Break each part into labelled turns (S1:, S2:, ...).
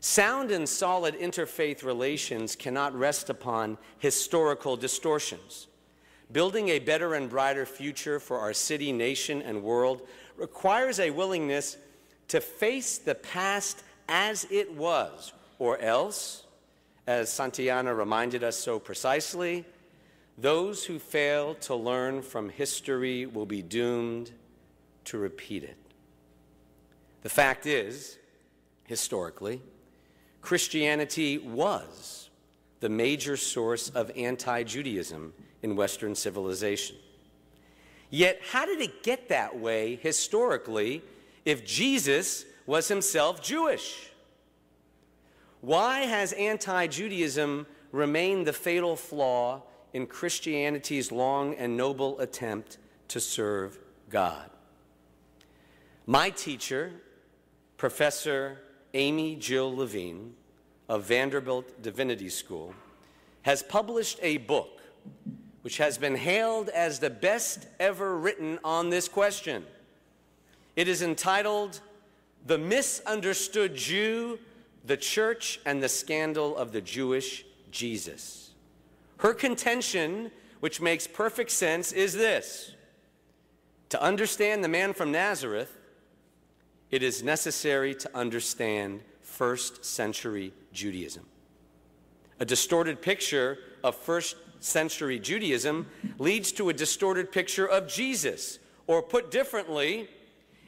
S1: Sound and solid interfaith relations cannot rest upon historical distortions. Building a better and brighter future for our city, nation, and world requires a willingness to face the past as it was, or else, as Santayana reminded us so precisely, those who fail to learn from history will be doomed to repeat it. The fact is, historically, Christianity was the major source of anti-Judaism in Western civilization. Yet, how did it get that way historically if Jesus was himself Jewish? Why has anti-Judaism remained the fatal flaw in Christianity's long and noble attempt to serve God? My teacher, Professor Amy Jill Levine of Vanderbilt Divinity School, has published a book which has been hailed as the best ever written on this question. It is entitled, "The Misunderstood Jew, the Church, and the Scandal of the Jewish Jesus." Her contention, which makes perfect sense, is this: to understand the man from Nazareth, it is necessary to understand first-century Judaism. A distorted picture of first-century Judaism leads to a distorted picture of Jesus. Or put differently,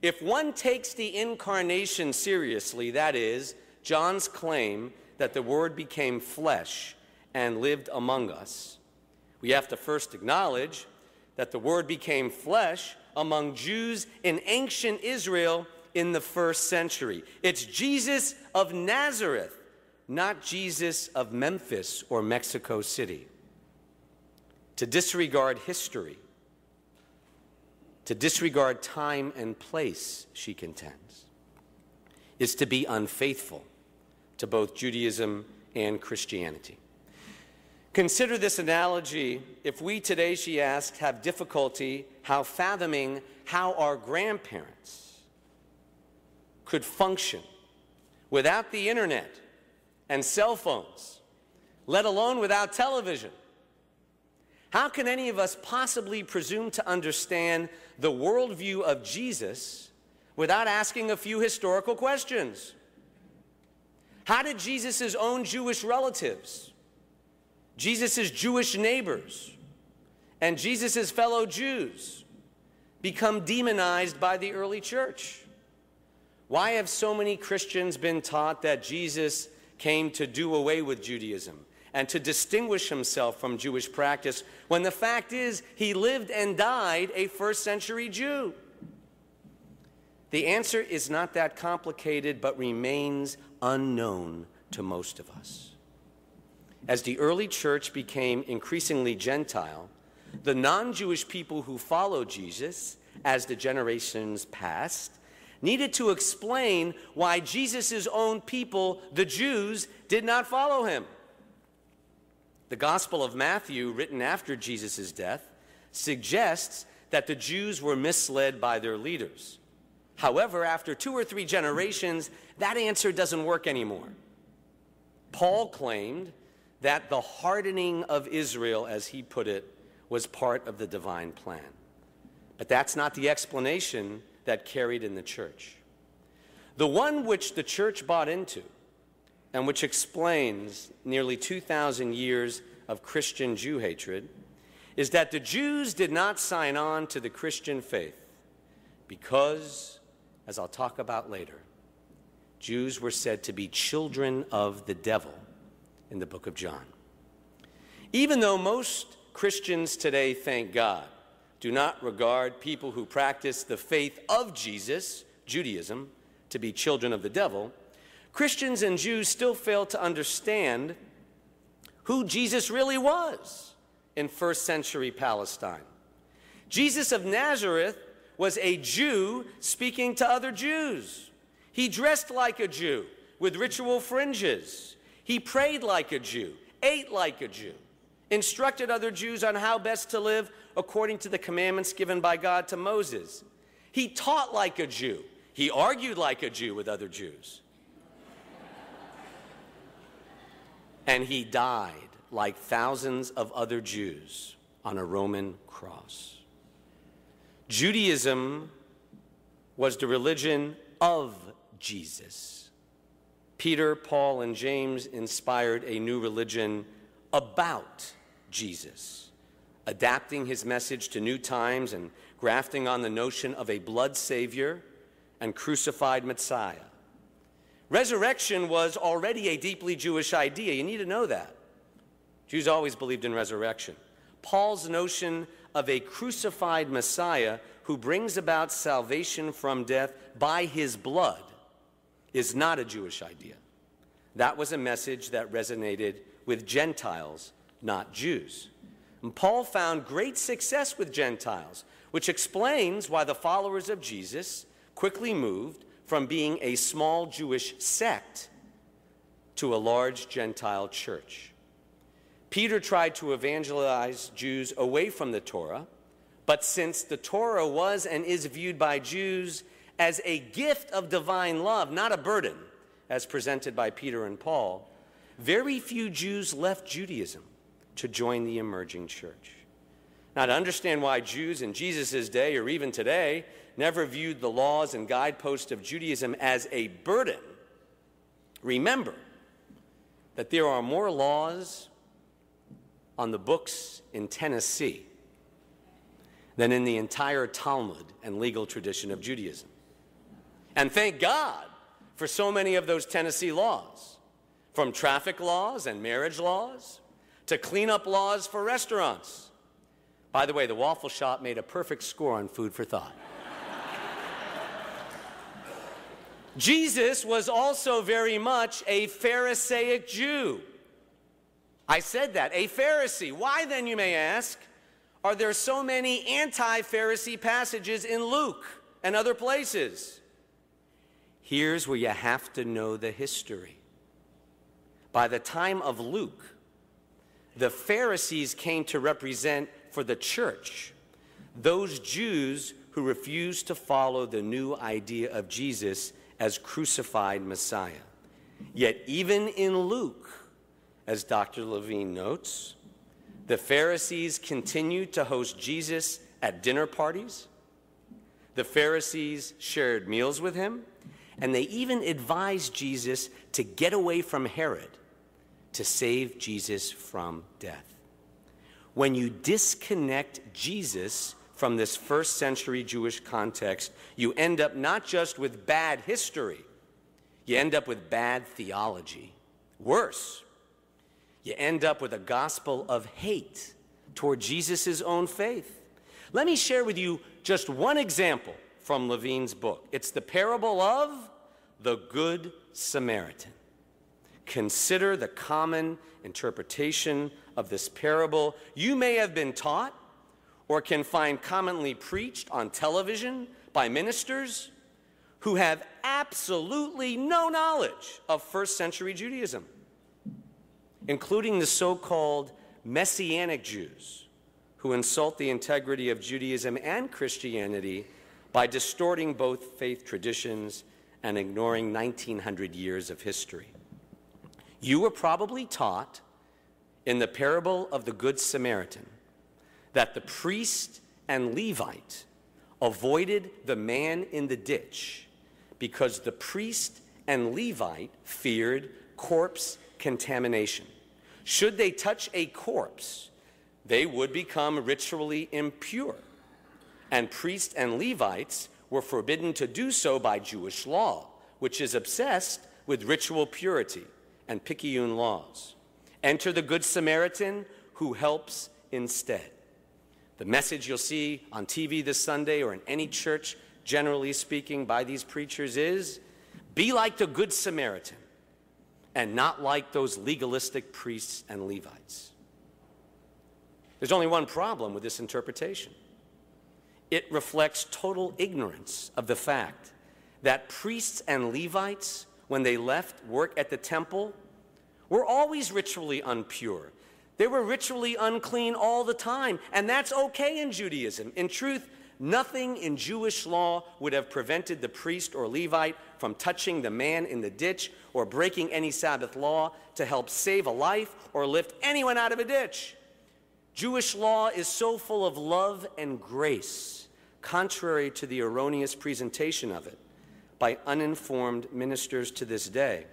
S1: if one takes the incarnation seriously, that is, John's claim that the Word became flesh and lived among us, we have to first acknowledge that the Word became flesh among Jews in ancient Israel in the first century. It's Jesus of Nazareth, not Jesus of Memphis or Mexico City. To disregard history, to disregard time and place, she contends, is to be unfaithful to both Judaism and Christianity. Consider this analogy. If we today, she asked, have difficulty fathoming how our grandparents could function without the internet and cell phones, let alone without television, how can any of us possibly presume to understand the worldview of Jesus without asking a few historical questions? How did Jesus' own Jewish relatives, Jesus' Jewish neighbors, and Jesus' fellow Jews become demonized by the early church? Why have so many Christians been taught that Jesus came to do away with Judaism and to distinguish himself from Jewish practice, when the fact is he lived and died a first-century Jew? The answer is not that complicated, but remains unknown to most of us. As the early church became increasingly Gentile, the non-Jewish people who followed Jesus, as the generations passed, needed to explain why Jesus' own people, the Jews, did not follow him. The Gospel of Matthew, written after Jesus' death, suggests that the Jews were misled by their leaders. However, after 2 or 3 generations, that answer doesn't work anymore. Paul claimed that the hardening of Israel, as he put it, was part of the divine plan. But that's not the explanation that carried in the church. The one which the church bought into, and which explains nearly 2,000 years of Christian Jew hatred, is that the Jews did not sign on to the Christian faith because, as I'll talk about later, Jews were said to be children of the devil in the book of John. Even though most Christians today, thank God, do not regard people who practice the faith of Jesus, Judaism, to be children of the devil, Christians and Jews still fail to understand who Jesus really was in first-century Palestine. Jesus of Nazareth was a Jew speaking to other Jews. He dressed like a Jew with ritual fringes. He prayed like a Jew, ate like a Jew, instructed other Jews on how best to live according to the commandments given by God to Moses. He taught like a Jew. He argued like a Jew with other Jews. and he died like thousands of other Jews on a Roman cross. Judaism was the religion of Jesus. Peter, Paul, and James inspired a new religion about Jesus, adapting his message to new times and grafting on the notion of a blood savior and crucified Messiah. Resurrection was already a deeply Jewish idea. You need to know that. Jews always believed in resurrection. Paul's notion of a crucified Messiah who brings about salvation from death by his blood is not a Jewish idea. That was a message that resonated with Gentiles, not Jews. And Paul found great success with Gentiles, which explains why the followers of Jesus quickly moved from being a small Jewish sect to a large Gentile church. Peter tried to evangelize Jews away from the Torah, but since the Torah was and is viewed by Jews as a gift of divine love, not a burden, as presented by Peter and Paul, very few Jews left Judaism to join the emerging church. Now, to understand why Jews in Jesus' day, or even today, never viewed the laws and guideposts of Judaism as a burden, remember that there are more laws on the books in Tennessee than in the entire Talmud and legal tradition of Judaism. And thank God for so many of those Tennessee laws, from traffic laws and marriage laws to cleanup laws for restaurants. By the way, the Waffle Shop made a perfect score on Food for Thought. Jesus was also very much a Pharisaic Jew. I said that, a Pharisee. Why then, you may ask, are there so many anti-Pharisee passages in Luke and other places? Here's where you have to know the history. By the time of Luke, the Pharisees came to represent for the church those Jews who refused to follow the new idea of Jesus as crucified Messiah. Yet even in Luke, as Dr. Levine notes, the Pharisees continued to host Jesus at dinner parties. The Pharisees shared meals with him, and they even advised Jesus to get away from Herod to save Jesus from death. When you disconnect Jesus from this first century Jewish context, you end up not just with bad history, you end up with bad theology. Worse, you end up with a gospel of hate toward Jesus' own faith. Let me share with you just one example from Levine's book. It's the parable of the Good Samaritan. Consider the common interpretation of this parable you may have been taught or can find commonly preached on television by ministers who have absolutely no knowledge of first century Judaism, including the so-called messianic Jews who insult the integrity of Judaism and Christianity by distorting both faith traditions and ignoring 1900 years of history. You were probably taught in the parable of the Good Samaritan that the priest and Levite avoided the man in the ditch because the priest and Levite feared corpse contamination. Should they touch a corpse, they would become ritually impure, and priests and Levites were forbidden to do so by Jewish law, which is obsessed with ritual purity and picayune laws. Enter the Good Samaritan who helps instead. The message you'll see on TV this Sunday or in any church, generally speaking, by these preachers is, be like the Good Samaritan and not like those legalistic priests and Levites. There's only one problem with this interpretation. It reflects total ignorance of the fact that priests and Levites, when they left work at the temple, were always ritually impure. They were ritually unclean all the time, and that's okay in Judaism. In truth, Nothing in Jewish law would have prevented the priest or Levite from touching the man in the ditch or breaking any Sabbath law to help save a life or lift anyone out of a ditch. Jewish law is so full of love and grace, contrary to the erroneous presentation of it by uninformed ministers to this day,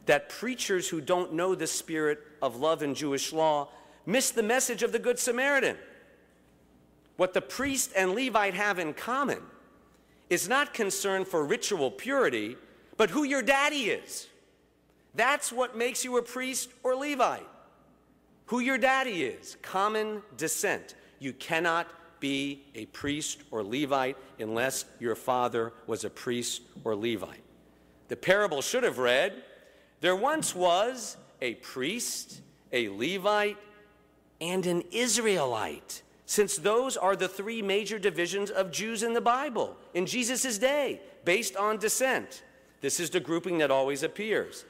S1: that preachers who don't know the spirit of love in Jewish law miss the message of the Good Samaritan. What the priest and Levite have in common is not concern for ritual purity, but who your daddy is. That's what makes you a priest or Levite. Who your daddy is, common descent. You cannot be a priest or Levite unless your father was a priest or Levite. The parable should have read, there once was a priest, a Levite, and an Israelite, since those are the three major divisions of Jews in the Bible in Jesus' day, based on descent. This is the grouping that always appears.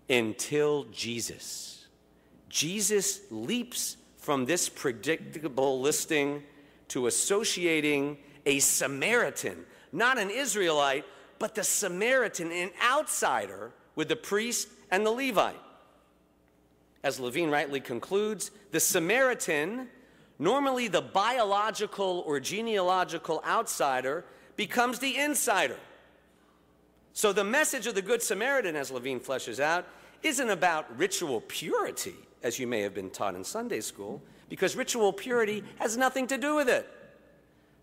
S1: Until Jesus. Jesus leaps from this predictable listing to associating a Samaritan, not an Israelite, but the Samaritan, an outsider, with the priest and the Levite. As Levine rightly concludes, the Samaritan, normally the biological or genealogical outsider, becomes the insider. So the message of the Good Samaritan, as Levine fleshes out, isn't about ritual purity, as you may have been taught in Sunday school, because ritual purity has nothing to do with it.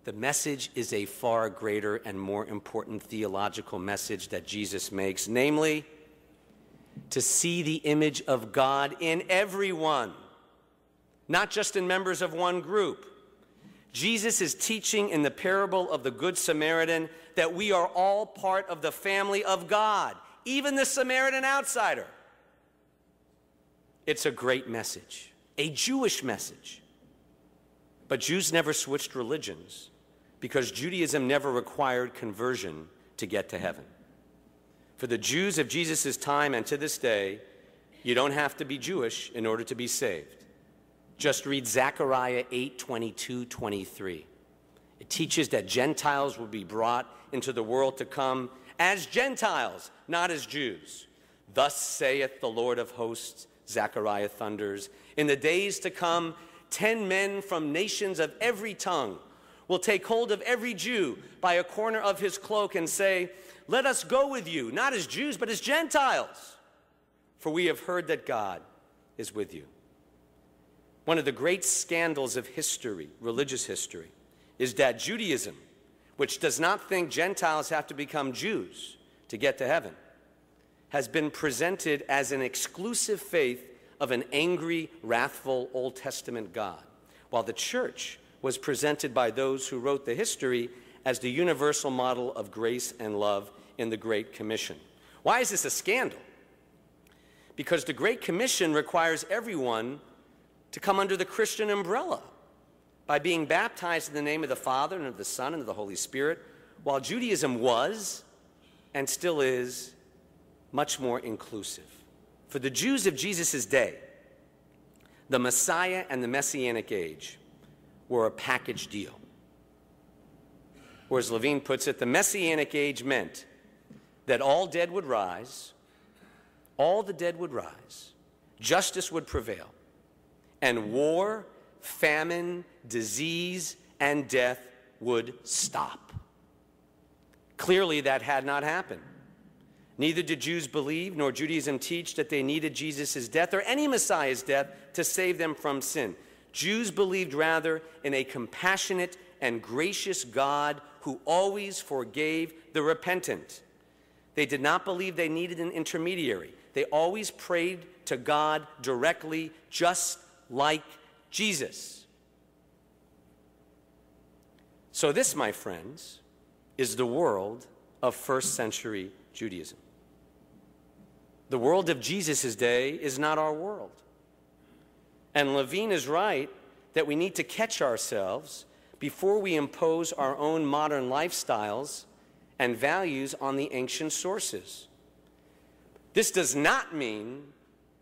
S1: The message is a far greater and more important theological message that Jesus makes, namely, to see the image of God in everyone, not just in members of one group. Jesus is teaching in the parable of the Good Samaritan that we are all part of the family of God, even the Samaritan outsider. It's a great message, a Jewish message. But Jews never switched religions because Judaism never required conversion to get to heaven. For the Jews of Jesus' time and to this day, you don't have to be Jewish in order to be saved. Just read Zechariah 8:22-23. It teaches that Gentiles will be brought into the world to come as Gentiles, not as Jews. Thus saith the Lord of hosts, Zechariah thunders, in the days to come, 10 men from nations of every tongue will take hold of every Jew by a corner of his cloak and say, let us go with you, not as Jews, but as Gentiles, for we have heard that God is with you. One of the great scandals of history, religious history, is that Judaism, which does not think Gentiles have to become Jews to get to heaven, has been presented as an exclusive faith of an angry, wrathful Old Testament God, while the church was presented by those who wrote the history as the universal model of grace and love in the Great Commission. Why is this a scandal? Because the Great Commission requires everyone to come under the Christian umbrella by being baptized in the name of the Father and of the Son and of the Holy Spirit, while Judaism was and still is much more inclusive. For the Jews of Jesus' day, the Messiah and the Messianic age were a package deal. Or as Levine puts it, the Messianic age meant that all dead would rise, all the dead would rise, justice would prevail, and war, famine, disease, and death would stop. Clearly, that had not happened. Neither did Jews believe, nor Judaism teach that they needed Jesus' death or any Messiah's death to save them from sin. Jews believed rather in a compassionate and gracious God who always forgave the repentant. They did not believe they needed an intermediary. They always prayed to God directly, just like Jesus. So this, my friends, is the world of first century Judaism. The world of Jesus' day is not our world. And Levine is right that we need to catch ourselves before we impose our own modern lifestyles and values on the ancient sources. This does not mean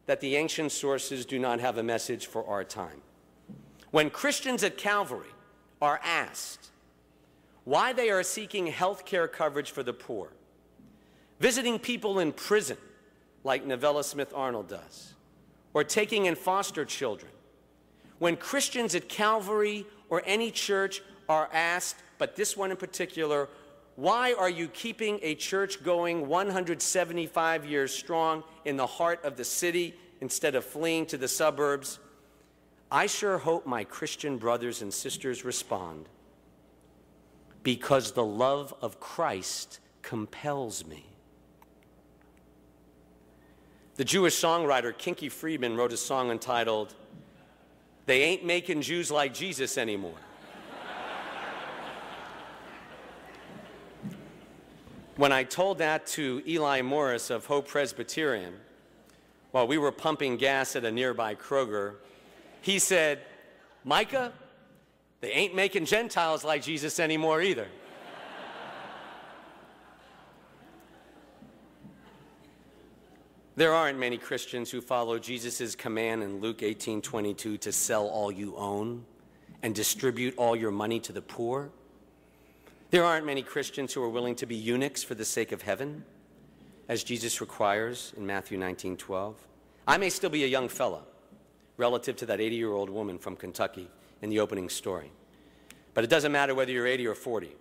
S1: that the ancient sources do not have a message for our time. When Christians at Calvary are asked, why they are seeking health care coverage for the poor, visiting people in prison like Novella Smith Arnold does, or taking in foster children. When Christians at Calvary or any church are asked, but this one in particular, why are you keeping a church going 175 years strong in the heart of the city instead of fleeing to the suburbs? I sure hope my Christian brothers and sisters respond, because the love of Christ compels me. The Jewish songwriter Kinky Friedman wrote a song entitled, "They Ain't Making Jews Like Jesus Anymore." When I told that to Eli Morris of Hope Presbyterian, while we were pumping gas at a nearby Kroger, he said, "Micah, they ain't making Gentiles like Jesus anymore either." There aren't many Christians who follow Jesus' command in Luke 18:22 to sell all you own and distribute all your money to the poor. There aren't many Christians who are willing to be eunuchs for the sake of heaven, as Jesus requires in Matthew 19:12. I may still be a young fella relative to that 80-year-old woman from Kentucky in the opening story. But it doesn't matter whether you're 80 or 40.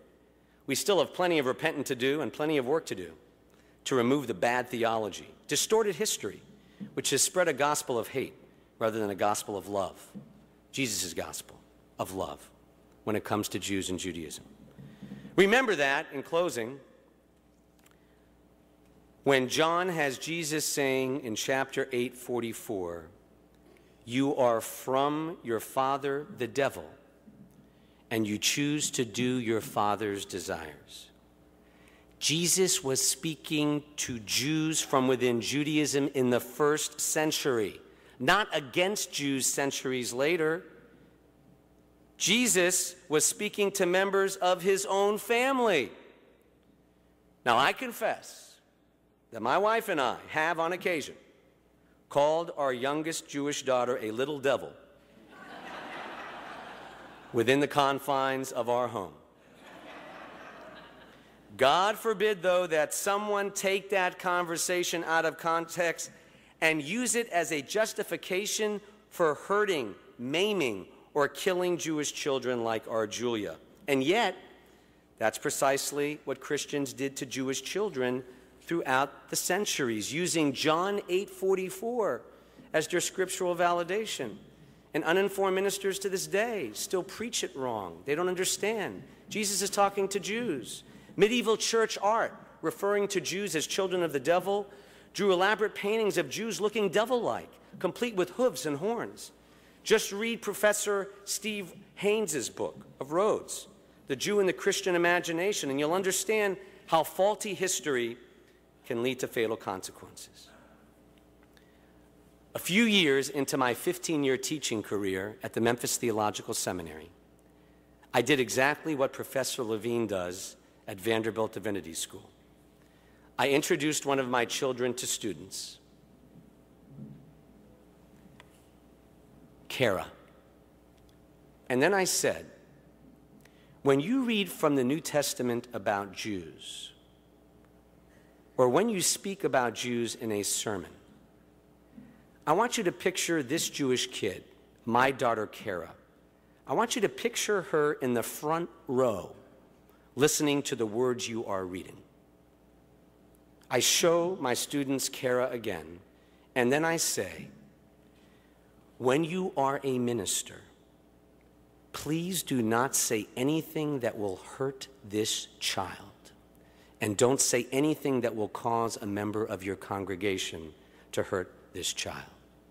S1: We still have plenty of repenting to do and plenty of work to do to remove the bad theology, distorted history, which has spread a gospel of hate rather than a gospel of love, Jesus' gospel of love when it comes to Jews and Judaism. Remember that, in closing, when John has Jesus saying in chapter 8:44, "You are from your father, the devil, and you choose to do your father's desires." Jesus was speaking to Jews from within Judaism in the first century, not against Jews centuries later. Jesus was speaking to members of his own family. Now, I confess that my wife and I have, on occasion, called our youngest Jewish daughter a little devil within the confines of our home. God forbid, though, that someone take that conversation out of context and use it as a justification for hurting, maiming, or killing Jewish children like our Julia. And yet, that's precisely what Christians did to Jewish children throughout the centuries, using John 8:44 as their scriptural validation. And uninformed ministers to this day still preach it wrong. They don't understand. Jesus is talking to Jews. Medieval church art, referring to Jews as children of the devil, drew elaborate paintings of Jews looking devil-like, complete with hooves and horns. Just read Professor Steve Haynes' book of Rhodes, The Jew in the Christian Imagination, and you'll understand how faulty history can lead to fatal consequences. A few years into my 15-year teaching career at the Memphis Theological Seminary, I did exactly what Professor Levine does at Vanderbilt Divinity School. I introduced one of my children to students, Kara. And then I said, when you read from the New Testament about Jews, or when you speak about Jews in a sermon, I want you to picture this Jewish kid, my daughter Kara. I want you to picture her in the front row, listening to the words you are reading. I show my students Kara again, and then I say, when you are a minister, please do not say anything that will hurt this child, and don't say anything that will cause a member of your congregation to hurt this child.